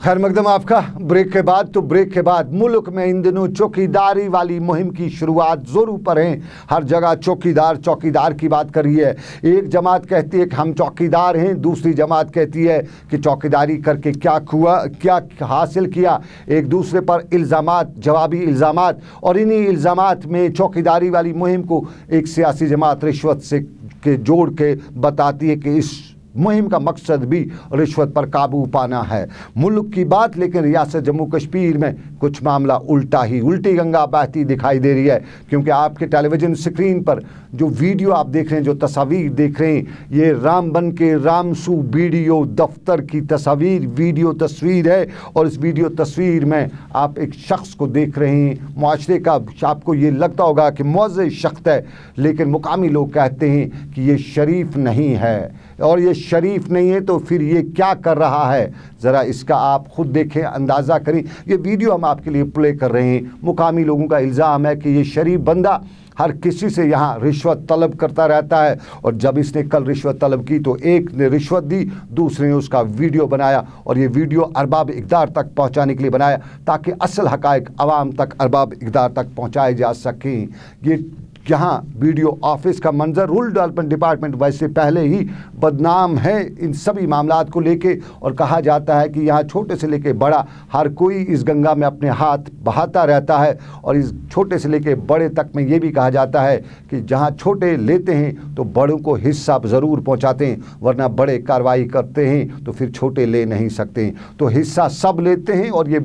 खैर मकदम आपका ब्रेक के बाद। तो ब्रेक के बाद मुल्क में इन दिनों चौकीदारी वाली मुहिम की शुरुआत जोरों पर है। हर जगह चौकीदार की बात करी है। एक जमात कहती है कि हम चौकीदार हैं, दूसरी जमात कहती है कि चौकीदारी करके क्या हासिल किया। एक दूसरे पर इल्ज़ामात, जवाबी इल्ज़ामात, और इन्हीं इल्ज़ामात में चौकीदारी वाली मुहिम को एक सियासी जमात रिश्वत से के जोड़ के बताती है कि इस मुहिम का मकसद भी रिश्वत पर काबू पाना है। मुल्क की बात, लेकिन रियासत जम्मू कश्मीर में कुछ मामला उल्टी गंगा बहती दिखाई दे रही है। क्योंकि आपके टेलीविज़न स्क्रीन पर जो वीडियो आप देख रहे हैं, जो तस्वीर देख रहे हैं, ये रामबन के रामसू बीडीओ दफ्तर की वीडियो तस्वीर है। और इस वीडियो तस्वीर में आप एक शख्स को देख रहे हैं, मुआशरे का आपको ये लगता होगा कि मुअज़्ज़ज़ शख्स है, लेकिन मुकामी लोग कहते हैं कि ये शरीफ नहीं है। और ये शरीफ नहीं है तो फिर ये क्या कर रहा है, ज़रा इसका आप खुद देखें, अंदाज़ा करें। ये वीडियो हम आपके लिए प्ले कर रहे हैं। मुकामी लोगों का इल्ज़ाम है कि ये शरीफ बंदा हर किसी से यहाँ रिश्वत तलब करता रहता है। और जब इसने कल रिश्वत तलब की तो एक ने रिश्वत दी, दूसरे ने उसका वीडियो बनाया, और ये वीडियो अरबाब इक़्तिदार तक पहुँचाने के लिए बनाया ताकि असल हक़ाइक़ आवाम तक, अरबाब इक़्तिदार तक पहुँचाए जा सकें। ये यहाँ वीडियो ऑफिस का मंजर, रूरल डेवलपमेंट डिपार्टमेंट वैसे पहले ही बदनाम है इन सभी मामलात को लेके, और कहा जाता है कि यहाँ छोटे से लेके बड़ा हर कोई इस गंगा में अपने हाथ बहाता रहता है। और इस छोटे से लेके बड़े तक में ये भी कहा जाता है कि जहाँ छोटे लेते हैं तो बड़ों को हिस्सा ज़रूर पहुँचाते हैं, वरना बड़े कार्रवाई करते हैं तो फिर छोटे ले नहीं सकते। तो हिस्सा सब लेते हैं। और ये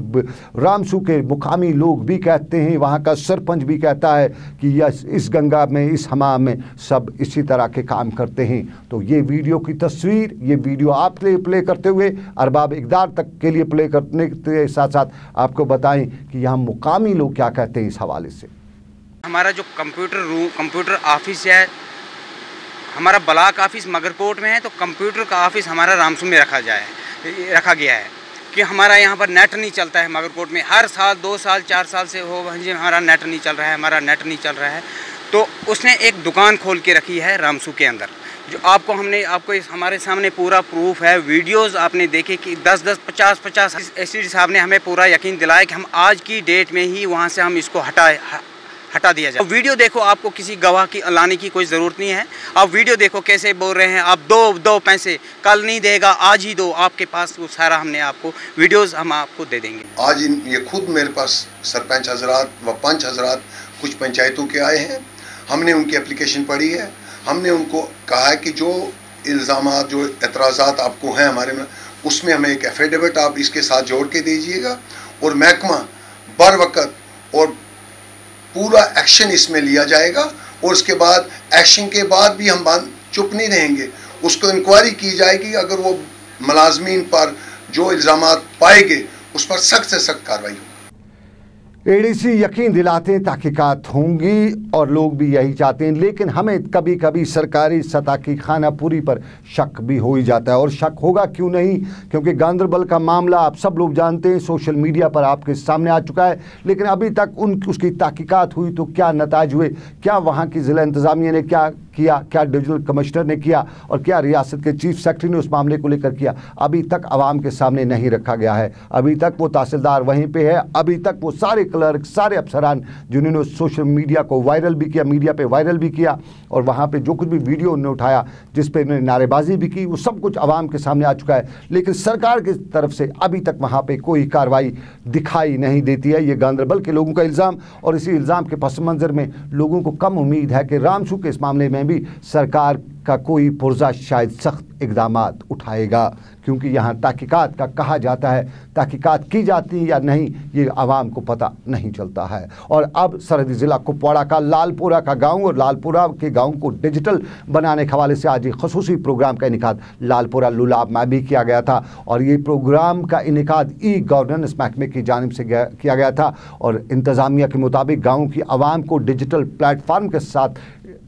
रामसू के मुकामी लोग भी कहते हैं, वहाँ का सरपंच भी कहता है कि इस गंगा में, इस हमाम में सब इसी तरह के काम करते हैं। तो ये वीडियो की तस्वीर, ये वीडियो आप प्ले करते हुए अरबाब इक़्तिदार तक के लिए प्ले करने के साथ साथ आपको बताएं कि यहाँ मुकामी लोग क्या कहते हैं इस हवाले से। हमारा जो कंप्यूटर ऑफिस है, हमारा ब्लॉक ऑफिस मगरकोट में है, तो कंप्यूटर का ऑफिस हमारा रामसू में रखा गया है कि हमारा यहाँ पर नेट नहीं चलता है। मगरकोट में हर साल 2 साल 4 साल से हो हमारा नेट नहीं चल रहा है। तो उसने एक दुकान खोल के रखी है रामसू के अंदर, जो आपको हमारे सामने पूरा प्रूफ है। वीडियोस आपने देखे कि 10-10, 50-50 एसडी साहब ने हमें पूरा यकीन दिलाया कि हम आज की डेट में ही वहाँ से हम इसको हटा दिया जाए। वीडियो देखो, आपको किसी गवाह की लाने की कोई ज़रूरत नहीं है। आप वीडियो देखो कैसे बोल रहे हैं, आप दो पैसे, कल नहीं देगा आज ही दो, आपके पास वो सारा हमने आपको वीडियोस हम आपको दे देंगे। आज ये खुद मेरे पास सरपंच हजरात व पंच हजरात कुछ पंचायतों के आए हैं। हमने उनकी एप्लीकेशन पढ़ी है। हमने उनको कहा है कि जो इल्ज़ामात, जो एतराज़ात आपको हैं हमारे में, उसमें हमें एक एफिडेविट आप इसके साथ जोड़ के दीजिएगा, और महकमा बर वक़्त और पूरा एक्शन इसमें लिया जाएगा। और उसके बाद एक्शन के बाद भी हम चुप नहीं रहेंगे, उसको इंक्वायरी की जाएगी। अगर वो मुलाज़मीन पर जो इल्ज़ामात पाएंगे उस पर सख्त से सख्त कार्रवाई होगी। एडीसी यकीन दिलाते हैं तहकीकात होंगी, और लोग भी यही चाहते हैं। लेकिन हमें कभी कभी सरकारी सतह की खानापुरी पर शक भी हो ही जाता है। और शक होगा क्यों नहीं, क्योंकि गांदरबल का मामला आप सब लोग जानते हैं, सोशल मीडिया पर आपके सामने आ चुका है। लेकिन अभी तक उसकी तहकीकात हुई तो क्या नताज हुए, क्या वहाँ की ज़िला इंतज़ामिया ने क्या किया, क्या डिविजनल कमिश्नर ने किया, और क्या रियासत के चीफ सेक्रेटरी ने उस मामले को लेकर किया, अभी तक आवाम के सामने नहीं रखा गया है। अभी तक वो तहसीलदार वहीं पे है, अभी तक वो सारे क्लर्क, सारे अफसरान जिन्होंने सोशल मीडिया को वायरल भी किया, मीडिया पे वायरल भी किया, और वहाँ पे जो कुछ भी वीडियो उन्होंने उठाया जिस पे उन्होंने नारेबाजी भी की, वो सब कुछ आवाम के सामने आ चुका है। लेकिन सरकार की तरफ से अभी तक वहाँ पे कोई कार्रवाई दिखाई नहीं देती है। ये गांदरबल के लोगों का इल्ज़ाम, और इसी इल्ज़ाम के पस मंज़र में लोगों को कम उम्मीद है कि रामसू के इस मामले में भी सरकार का कोई पुरजा शायद सख्त इक़दामात उठाएगा। क्योंकि यहाँ तहकीकात का कहा जाता है, तहकीकात की जाती है या नहीं ये आवाम को पता नहीं चलता है। और अब सरहदी ज़िला कुपवाड़ा का लालपुरा का गांव, और लालपुरा के गांव को डिजिटल बनाने के हवाले से आज एक खसूसी प्रोग्राम का इनेकाद लालपुरा लुलाब में भी किया गया था। और ये प्रोग्राम का इनेकाद ई गवर्नेंस महकमे की जानिब से किया गया था। और इंतज़ामिया के मुताबिक गाँव की आवाम को डिजिटल प्लेटफार्म के साथ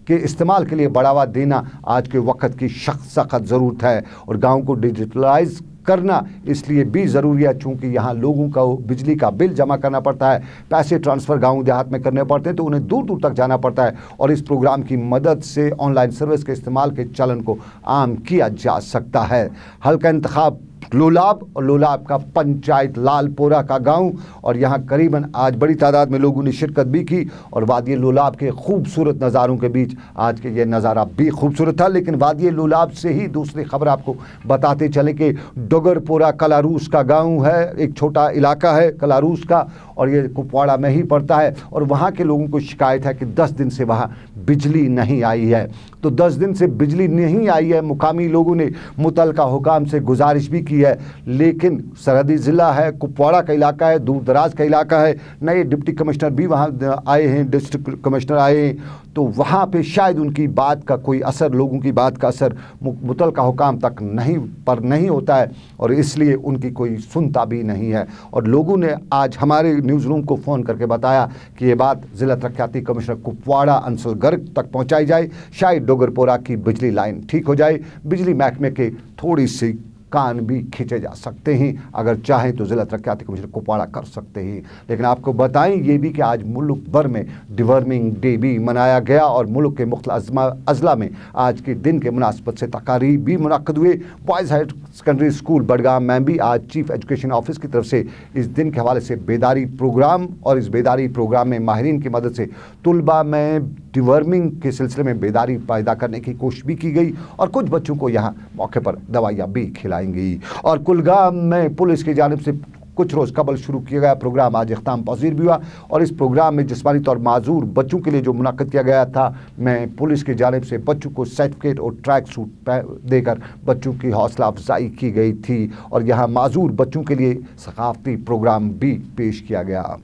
के इस्तेमाल के लिए बढ़ावा देना आज के वक्त की सख्त ज़रूरत है। और गाँव को डिजिटलाइज करना इसलिए भी ज़रूरी है चूँकि यहाँ लोगों को बिजली का बिल जमा करना पड़ता है, पैसे ट्रांसफ़र गांव देहात में करने पड़ते हैं, तो उन्हें दूर दूर तक जाना पड़ता है। और इस प्रोग्राम की मदद से ऑनलाइन सर्विस के इस्तेमाल के चलन को आम किया जा सकता है। हल्का इंतखाब लोलाब और लोलाब का पंचायत लालपोरा का गांव, और यहाँ करीबन आज बड़ी तादाद में लोगों ने शिरकत भी की। और वादी लोलाब के खूबसूरत नज़ारों के बीच आज के ये नज़ारा भी खूबसूरत था। लेकिन वादी लोलाब से ही दूसरी खबर आपको बताते चले कि डोगरपोरा कलारूस का गांव है, एक छोटा इलाका है कलारूस का, और ये कुपवाड़ा में ही पड़ता है। और वहाँ के लोगों को शिकायत है कि 10 दिन से वहाँ बिजली नहीं आई है। तो 10 दिन से बिजली नहीं आई है। मुकामी लोगों ने मुतलका हुकाम से गुजारिश भी की है, लेकिन सरहदी ज़िला है, कुपवाड़ा का इलाका है, दूर दराज का इलाका है। नए डिप्टी कमिश्नर भी वहाँ आए हैं, डिस्ट्रिक्ट कमिश्नर आए हैं, तो वहाँ पे शायद उनकी बात का कोई असर, लोगों की बात का असर मुतलका हुकाम तक नहीं होता है, और इसलिए उनकी कोई सुनता भी नहीं है। और लोगों ने आज हमारे न्यूज़ रूम को फ़ोन करके बताया कि ये बात ज़िला तरक्याती कमिश्नर कुपवाड़ा अंसल गर्ग तक पहुँचाई जाए, शायद डोगरपोरा की बिजली लाइन ठीक हो जाए। बिजली महकमे के थोड़ी सी कान भी खींचे जा सकते हैं, अगर चाहें तो ज़िला तरक्याती कमिश्नर कुपवाड़ा कर सकते हैं। लेकिन आपको बताएं ये भी कि आज मुल्क भर में डिवर्मिंग डे भी मनाया गया, और मुल्क के मुख्तलिफ अजला में आज के दिन के मुनासबत से तकारीब भी मुनक्कद हुए। Boys higher secondary school Budgam में भी आज चीफ एजुकेशन ऑफिस की तरफ से इस दिन के हवाले से बेदारी प्रोग्राम, और इस बेदारी प्रोग्राम में माहिरीन की मदद से तलबा में डिवर्मिंग के सिलसिले में बेदारी पैदा करने की कोशिश भी की गई, और कुछ बच्चों को यहाँ मौके पर दवाइयाँ भी खिलाएंगी। और कुलगाम में पुलिस की जानिब से कुछ रोज़ कबल शुरू किया गया प्रोग्राम आज इख्ताम पजीर भी हुआ, और इस प्रोग्राम में जिस्मानी तौर माजूर बच्चों के लिए जो मुनक्कद किया गया था, मैं पुलिस की जानिब से बच्चों को सर्टिफिकेट और ट्रैक सूट देकर बच्चों की हौसला अफजाई की गई थी, और यहाँ माजूर बच्चों के लिए सकाफती प्रोग्राम भी पेश किया गया।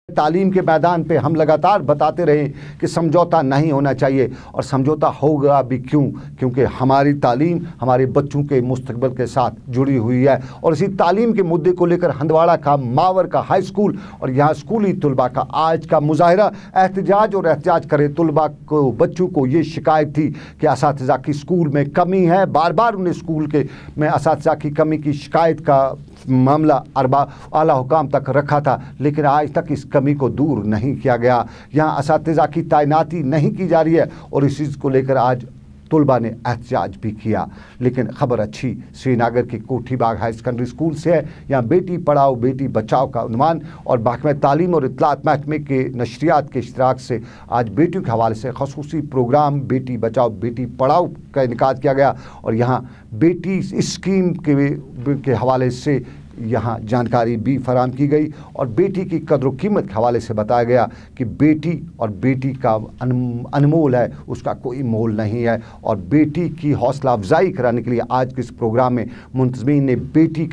तालीम के मैदान पे हम लगातार बताते रहे कि समझौता नहीं होना चाहिए, और समझौता होगा भी क्योंकि हमारी तालीम हमारे बच्चों के मुस्तकबिल के साथ जुड़ी हुई है। और इसी तालीम के मुद्दे को लेकर हंदवाड़ा का मावर का हाई स्कूल और यहाँ स्कूली तलबा का आज का मुजाहरा एहतजाज करे तलबा को, बच्चों को ये शिकायत थी कि असातिज़ा की स्कूल में कमी है। बार बार उन्हें स्कूल के में असातिज़ा की कमी की शिकायत का मामला आला हुकाम तक रखा था, लेकिन आज तक इस कमी को दूर नहीं किया गया। यहाँ असातिज़ा की तैनाती नहीं की जा रही है, और इस चीज़ को लेकर आज तलबा ने एहतजाज भी किया। लेकिन खबर अच्छी श्रीनगर की कोठी बाग हाई सेकेंडरी स्कूल से है। यहाँ बेटी पढ़ाओ बेटी बचाओ का उन्वान और महकमे तालीम और इत्तलात महकमे के नशरियात के इश्तराक से आज बेटियों के हवाले से खसूसी प्रोग्राम बेटी बचाओ बेटी पढ़ाओ का इनकाद किया गया, और यहाँ बेटी स्कीम के हवाले से यहाँ जानकारी भी फराहम की गई, और बेटी की कदर कीमत के हवाले से बताया गया कि बेटी और बेटी का अनमोल है, उसका कोई मोल नहीं है। और बेटी की हौसला अफजाई कराने के लिए आज के इस प्रोग्राम में मुंतज़मीन ने बेटी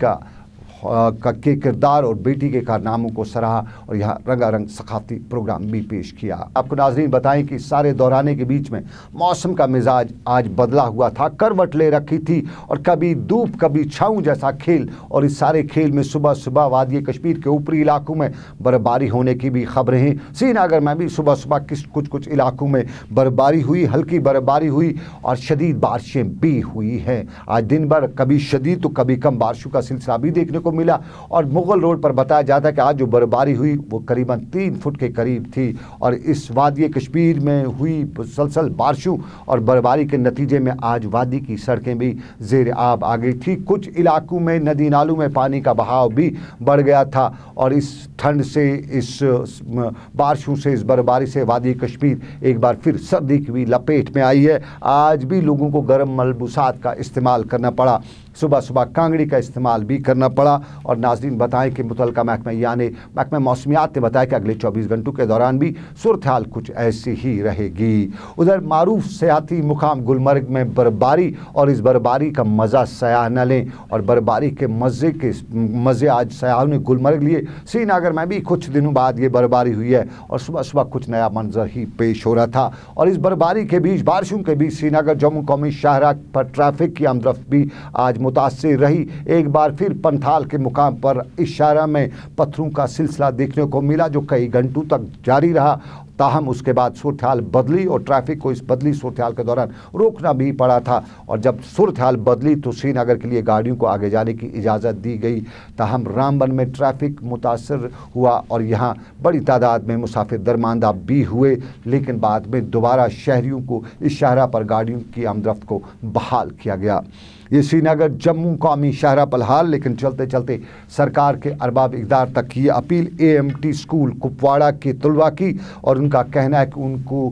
के किरदार और बेटी के कारनामों को सराहा, और यहाँ रंगारंग सकाफती प्रोग्राम भी पेश किया। आपको नाज़रीन बताएं कि सारे दौराने के बीच में मौसम का मिजाज आज बदला हुआ था, करवट ले रखी थी, और कभी धूप कभी छाँव जैसा खेल। और इस सारे खेल में सुबह सुबह वादी कश्मीर के ऊपरी इलाकों में बर्फबारी होने की भी खबरें हैं। श्रीनगर में भी सुबह सुबह कुछ इलाकों में बर्फबारी हुई, हल्की बर्फबारी हुई, और शदीद बारिशें भी हुई हैं। आज दिन भर कभी शदीद तो कभी कम बारिशों का सिलसिला भी देखने को मिला। और मुगल रोड पर बताया जाता है कि आज जो बर्फबारी हुई वो करीबन 3 फुट के करीब थी, और इस वादी कश्मीर में हुई मुसलसल बारिशों और बर्फबारी के नतीजे में आज वादी की सड़कें भी ज़ेर आब आ गई थी। कुछ इलाकों में नदी नालों में पानी का बहाव भी बढ़ गया था, और इस ठंड से, इस बारिशों से, इस बर्फबारी से वादी कश्मीर एक बार फिर सर्दी की भी लपेट में आई है। आज भी लोगों को गर्म मलबूसात का इस्तेमाल करना पड़ा, सुबह सुबह कांगड़ी का इस्तेमाल भी करना पड़ा। और नाज़रीन बताएं कि मुतलका महकमा यानी महकमा मौसमियात ने बताया कि अगले 24 घंटों के दौरान भी सूरत हाल कुछ ऐसी ही रहेगी। उधर मारूफ सियाती मुकाम गुलमर्ग में बर्फबारी, और इस बर्फबारी का मज़ा सयाह न लें, और बर्फबारी के मज़े आज सयाहों ने गुलमर्ग लिए। श्रीनगर में भी कुछ दिनों बाद ये बर्फबारी हुई है, और सुबह सुबह कुछ नया मंजर ही पेश हो रहा था। और इस बर्फबारी के बीच, बारिशों के बीच श्रीनगर जम्मू कौमी शाहराह पर ट्रैफिक की आमदरफ्त भी आज मुतासिर रही। एक बार फिर पंथाल के मुकाम पर इस शाहराह में पत्थरों का सिलसिला देखने को मिला, जो कई घंटों तक जारी रहा। ताहम उसके बाद सूरत हाल बदली, और ट्रैफिक को इस बदली सूरत हाल के दौरान रोकना भी पड़ा था। और जब सूरत हाल बदली तो श्रीनगर के लिए गाड़ियों को आगे जाने की इजाज़त दी गई। ताहम रामबन में ट्रैफिक मुतासर हुआ, और यहाँ बड़ी तादाद में मुसाफिर दरमानदा भी हुए, लेकिन बाद में दोबारा शहरियों को इस शाहराह पर गाड़ियों की आमदरफ्त को बहाल किया गया। ये श्रीनगर जम्मू कौमी शहरा बलहाल, लेकिन चलते चलते सरकार के अरबाब इक़दार तक ये अपील AMT स्कूल कुपवाड़ा के तलबा की, और उनका कहना है कि उनको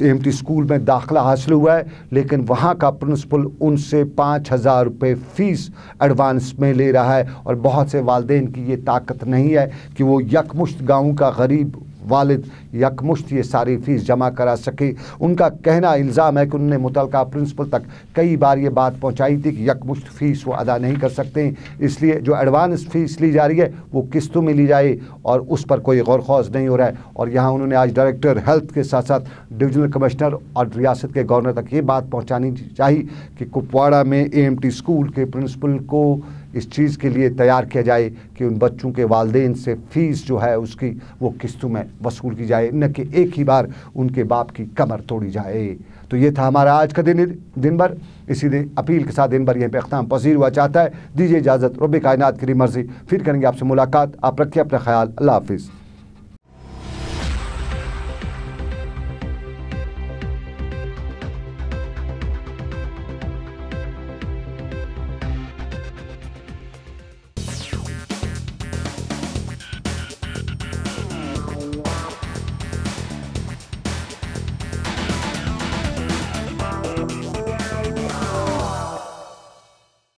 AMT स्कूल में दाखिला हासिल हुआ है, लेकिन वहाँ का प्रिंसिपल उनसे 5,000 रुपये फ़ीस एडवांस में ले रहा है, और बहुत से वालिदैन की ये ताकत नहीं है कि वो यकमुश्त गाँव का गरीब वालिद यकमुश्त ये सारी फ़ीस जमा करा सके। उनका कहना इल्ज़ाम है कि उन्होंने मुतलका प्रिंसिपल तक कई बार ये बात पहुंचाई थी कि यकमुश्त फ़ीस वो अदा नहीं कर सकते, इसलिए जो एडवांस फ़ीस ली जा रही है वो किस्तों में ली जाए, और उस पर कोई गौर खौज नहीं हो रहा है। और यहाँ उन्होंने आज डायरेक्टर हेल्थ के साथ साथ डिविजनल कमिश्नर और रियासत के गवर्नर तक ये बात पहुँचानी चाहिए कि कुपवाड़ा में AMT स्कूल के प्रिंसिपल को इस चीज़ के लिए तैयार किया जाए कि उन बच्चों के वालिदैन से फ़ीस जो है उसकी वो किस्तों में वसूल की जाए, न कि एक ही बार उनके बाप की कमर तोड़ी जाए। तो ये था हमारा आज का दिन भर। इसी अपील के साथ दिन भर यहीं पे अख्ताम पसीर हुआ चाहता है। दीजिए इजाज़त, रब्बे कायनात की मर्ज़ी, फिर करेंगे आपसे मुलाकात। आप रखिए अपना ख्याल, अल्लाह हाफिज़।